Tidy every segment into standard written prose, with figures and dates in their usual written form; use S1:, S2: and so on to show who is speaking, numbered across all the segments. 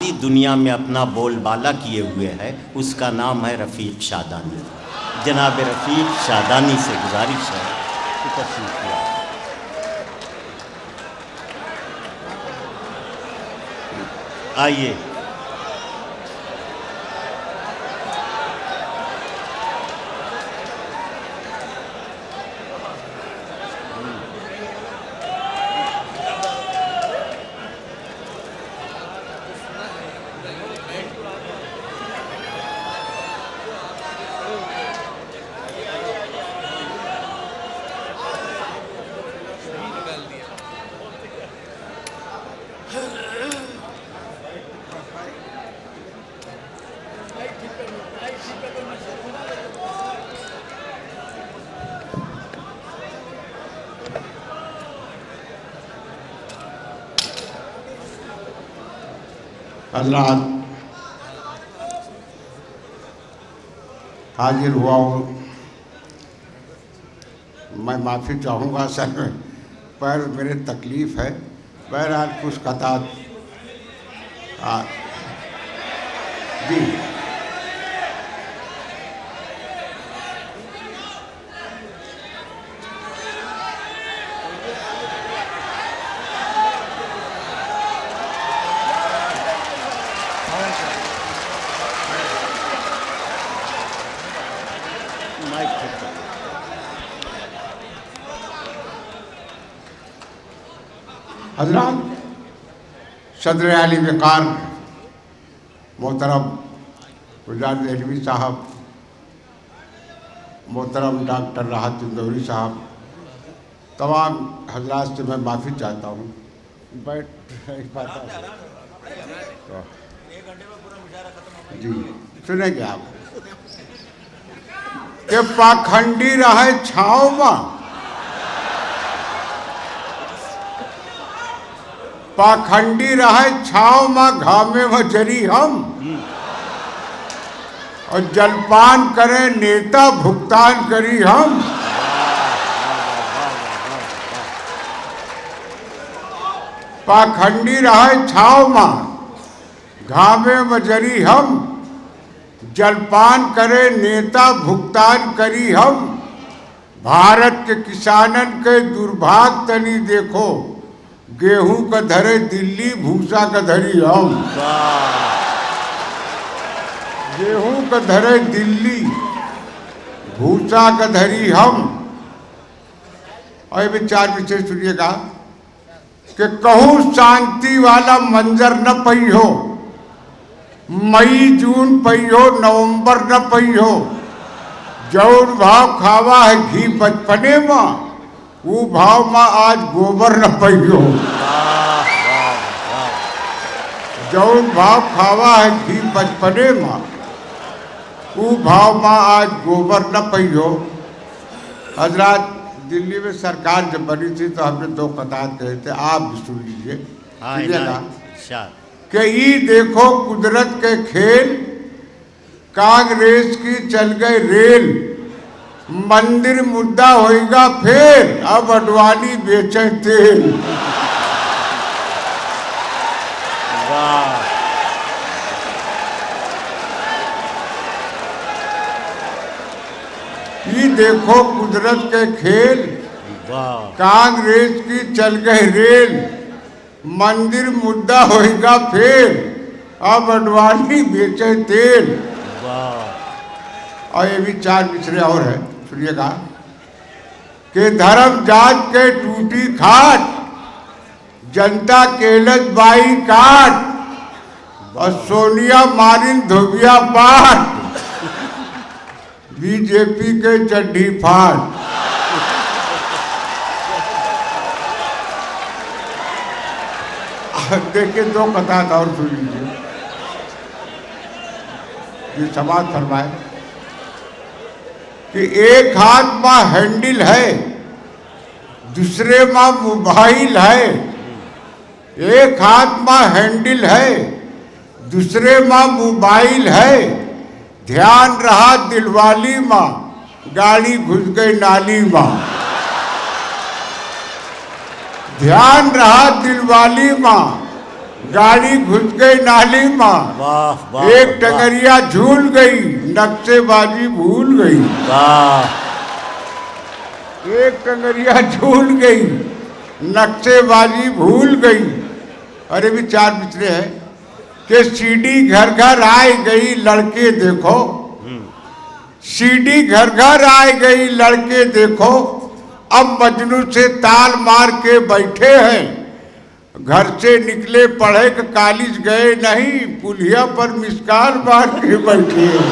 S1: सारी दुनिया में अपना बोलबाला किए हुए है, उसका नाम है रफ़ीक शादानी। जनाब रफ़ीक शादानी से गुजारिश है कि तशरीफ़ लाएं। आइए।
S2: हज़रात, हाजिर हुआ हूँ। मैं माफ़ी चाहूँगा, असल में पैर मेरे तकलीफ़ है। बहरहाल कुछ कतार जी। हज़रात, सदर आली वक़ार मोहतरम गुलजार रेलवी साहब, मोहतरम डॉक्टर राहत इंदौरी साहब, तमाम हज़रात से मैं माफ़ी चाहता हूँ। बैठ नहीं पाता जी। सुनेंगे आप कि पाखंडी रहे छाँव में, पाखंडी रहे छाँव में, घामे में जरी हम, और जलपान करें नेता भुगतान करी हम। पाखंडी रहे छाँव में, घामे में जरी हम, जलपान करे नेता भुगतान करी हम। भारत के किसानन के दुर्भाग्य तनी देखो, गेहूं का धरे दिल्ली, भूसा का धरी हम। गेहूं का धरे दिल्ली, भूसा का धरी हम। और विचार विशेष सुनिएगा कि कहूँ शांति वाला मंजर न पई हो, मई जून पई हो, नवंबर न पई हो। जौन भाव खावा है घी बचपने में, वो भाव में आज गोबर न पई हो। जौन भाव खावा है घी बचपने में, वो भाव में आज गोबर न पई हो। हजरात, दिल्ली में सरकार जब बनी थी तो हमने दो कतार कहे थे, आप भी सुन लीजिए। कि ये देखो कुदरत के खेल, कांग्रेस की चल गई रेल, मंदिर मुद्दा होएगा फिर, अब अडवाणी बेचे तेल। ये देखो कुदरत के खेल, कांग्रेस की चल गई रेल, मंदिर मुद्दा होएगा फिर, अब अडवाणी बेचे तेल। और ये भी चार मिसरे और है, सुनिएगा कि धर्म जात के टूटी खाट, जनता केलज बाई काट, और सोनिया मारिन धोबिया पाट, बीजेपी के चड्ढी फाट। देखिए दो कथा और सुन लीजिए, ये समाज फरमाए कि एक हाथ में हैंडल है, दूसरे में मोबाइल है। एक हाथ में हैंडल है, दूसरे में मोबाइल है। ध्यान रहा दिलवाली में, गाड़ी घुस गई नाली में। ध्यान रहा दिलवाली में, गाड़ी घुस गई नाली में,
S1: वाह वाह
S2: एक
S1: वाह,
S2: टंगरिया झूल गई, नक्शेबाजी भूल गई।
S1: वाह
S2: एक टंगरिया झूल गई, नक्शेबाजी भूल गई। अरे विचार पिछले है कि सीडी घर घर आए गई, लड़के देखो। सीडी घर घर आए गई, लड़के देखो। अब मजनू से ताल मार के बैठे हैं, घर से निकले पढ़े के कॉलेज गए नहीं, पुलिया पर मिसकाल मार के बैठे हैं।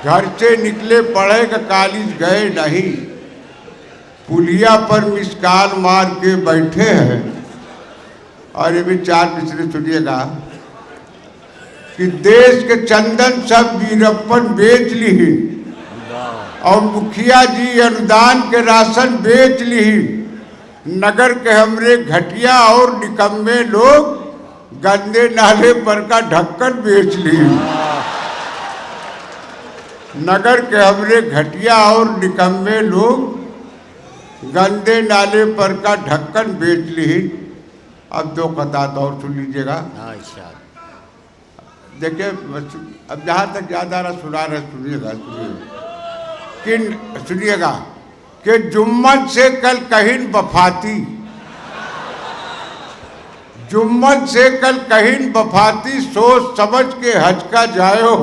S2: घर से निकले पढ़े के कॉलेज गए नहीं, पुलिया पर मिसकाल मार के बैठे हैं। और ये भी चार पिछले सुनिएगा कि देश के चंदन सब वीरप्पन बेच ली, और मुखिया जी अनुदान के राशन बेच ली। नगर के हमरे घटिया और निकम्मे लोग गंदे नाले पर का ढक्कन बेच ली। नगर के हमरे घटिया और निकम्मे लोग गंदे नाले पर का ढक्कन बेच ली। अब दो कतार और सुन लीजिएगा। देखिए अब जहाँ तक याद आ रहा सुना रहे, सुनिएगा सुनिएगा कि जुम्मन से कल कहीं बफाती, जुम्मन से कल कहीं बफाती, सोच समझ के हचका जायो।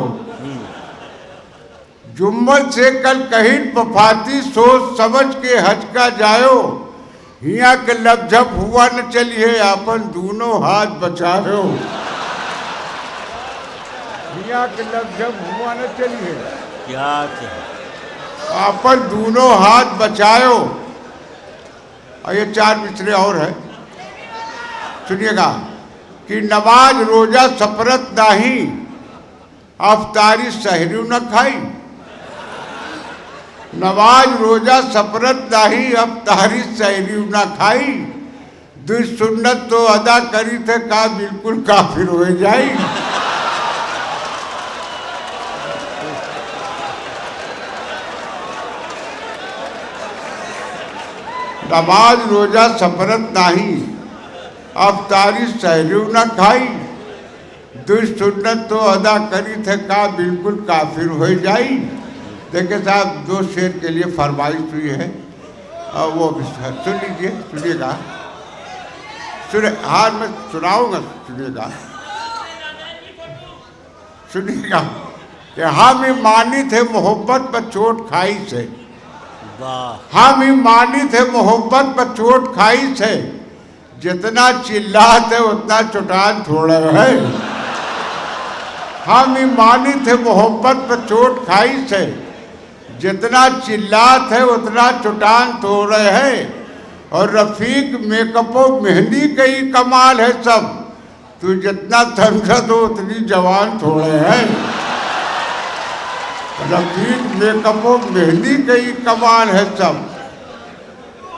S2: जुम्मन से कल कहीं बफाती, सोच समझ के हचका जायो। हिया के लपझप हुआ न चलिए, अपन दोनों हाथ बचाओ। हिया के लपझप हुआ न चलिए,
S1: क्या
S2: अपन दोनों हाथ बचाओ। और ये चार मिसरे और है, सुनिएगा कि नमाज रोजा सफरत नहीं, अफ्तारी सहरी न खाई। नमाज रोजा सफरत नहीं, अफ्तारी सहरी न खाई। दुई सुन्नत तो अदा करी थे, का बिल्कुल काफिर हो जाई। नमाज रोजा सफरत नहीं, अफ्तारी सहरी न खाई। दुई सुन्नत तो अदा करी थे, का बिल्कुल काफिर हो जाई। देखिए साहब, दो शेर के लिए फरमाइश हुई है, और वो सुन लीजिए, सुनिएगा। सुने हार मैं सुनाऊंगा, सुनिएगा सुनिएगा कि हम ईमानी थे मोहब्बत पर चोट खाई से। हम ईमानी थे मोहब्बत पर चोट खाई से, जितना चिल्लाते उतना चुटान थोड़ा है। हम ईमानी थे मोहब्बत पर चोट खाई से, जितना चिल्लात है उतना चुटान तोड़े है। और रफीक मेकअपो मेहंदी का ही कमाल है सब, तू जितना समझा तो उतनी जवान थोड़े है। रफीक मेकअपो मेहंदी का ही कमाल है सब,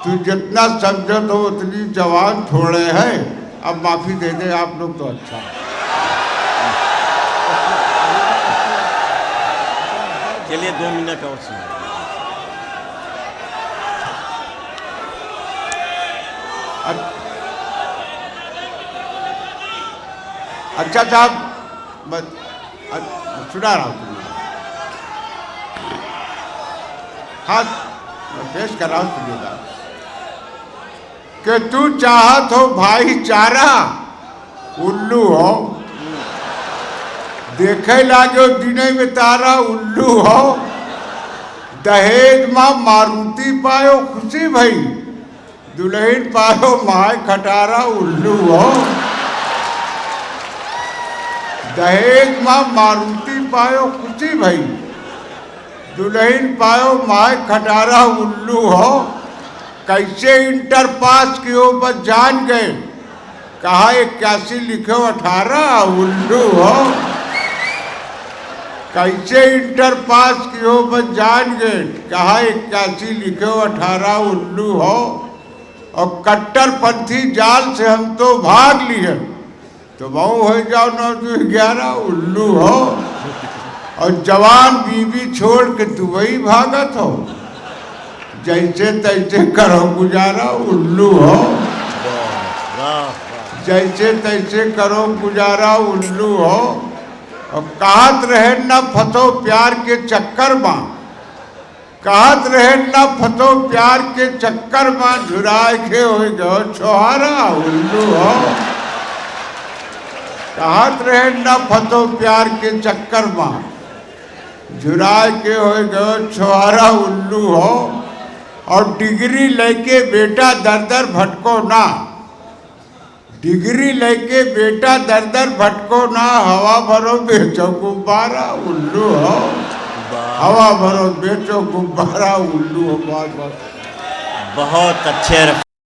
S2: तू जितना समझो तो उतनी जवान थोड़े है। अब माफी दे दे आप लोग तो अच्छा।
S1: चलिए 2 मिनट और सुना।
S2: अच्छा साहब, मैं सुना रहा हूँ। हाँ, मैं पेश कर रहा हूँ, सुनिएगा कि तू चाहत हो भाईचारा, उल्लू हो देखे लागो दिने में तारा, उल्लू हो। दहेज माँ मारुति पायो खुशी भई, दुल्हन पायो माय खटारा, उल्लू हो। दहेज माँ मारुति पायो खुशी भई, दुल्हन पायो माय खटारा, उल्लू हो। कैसे इंटर पास कियो बस जान गए, कहा 81 लिखो 18, उल्लू हो। कैसे इंटर पास कियो बस जान गए, कहा 81 लिखो 18, उल्लू हो। और कट्टरपंथी जाल से हम तो भाग लिए, तो बहु हो जाओ 9-11, उल्लू हो। और जवान बीवी छोड़ के दुबई भागत हो, जैसे तैसे करो गुजारा उल्लू हो,
S1: वाह वाह।
S2: जैसे तैसे करो गुजारा उल्लू हो। और कहत रहे न फंसो प्यार के चक्कर में, कहत रहे न फंसो प्यार के चक्कर में, झुराए के हो गो छोहारा उल्लू हो। कहत रहे न फंसो प्यार के चक्कर में, झुराए के हो गो छोहारा उल्लू हो। और डिग्री लेके बेटा दर दर भटको ना, डिग्री लेके बेटा दर दर भटको ना, हवा भरो बेचो गुब्बारा उल्लू हो, हवा भरो बेचो गुब्बारा उल्लू हो। बहुत
S1: बहुत अच्छे